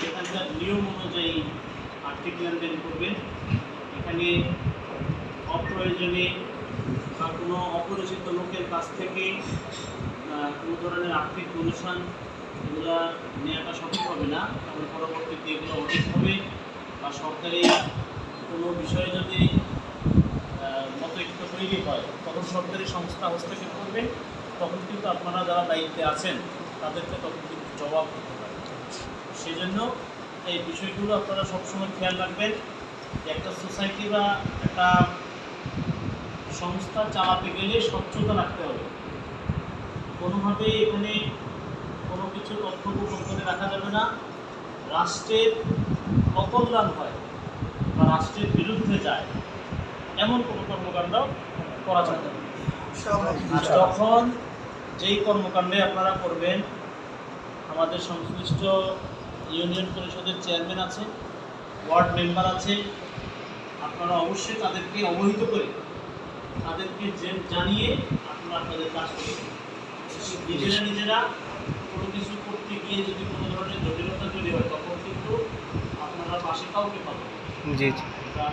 সেখানকার নিয়ম অনুযায়ী আর্থিক লেনদেন করবেন। এখানে অপ্রয়োজনে বা কোনো অপরিচিত লোকের কাছ থেকে কোনো ধরনের আর্থিক অনুষ্ঠান এগুলা নেওয়াটা সঠিক হবে না, কারণ পরবর্তীতে এগুলো অডিট হবে বা সরকারি কোনো বিষয়ে যদি মতৈক্য তৈরি হয় তখন সরকারি সংস্থা হস্তক্ষেপ করবে, তখন কিন্তু আপনারা যারা দায়িত্বে আছেন তাদেরকে তখন কিন্তু জবাব দিতে পারে। সেই জন্য এই বিষয়গুলো আপনারা সবসময় খেয়াল রাখবেন যে একটা সোসাইটি বা একটা সংস্থা চালাতে গেলে স্বচ্ছতা রাখতে হবে। কোনোভাবেই এখানে কোনো কিছু তথ্য গোপন করে রাখা যাবে না। রাষ্ট্রের অকল্যাণ হয় বা রাষ্ট্রের বিরুদ্ধে যায় এমন কোনো কর্মকাণ্ড করা যাবে না। আর যখন যেই কর্মকাণ্ডে আপনারা করবেন, আমাদের সংশ্লিষ্ট ইউনিয়ন পরিষদের চেয়ারম্যান আছে, ওয়ার্ড মেম্বার আছে, আপনারা অবশ্যই তাদেরকে অবহিত করে তাদেরকে জানিয়ে আপনারা আপনাদের কাজ করবেন। নিজেরা কোনো কিছু করতে গিয়ে যদি কোনো ধরনের জটিলতা তৈরি হয় তখন কিন্তু আপনারা পাশে কাউকে পাবেন। জি জি।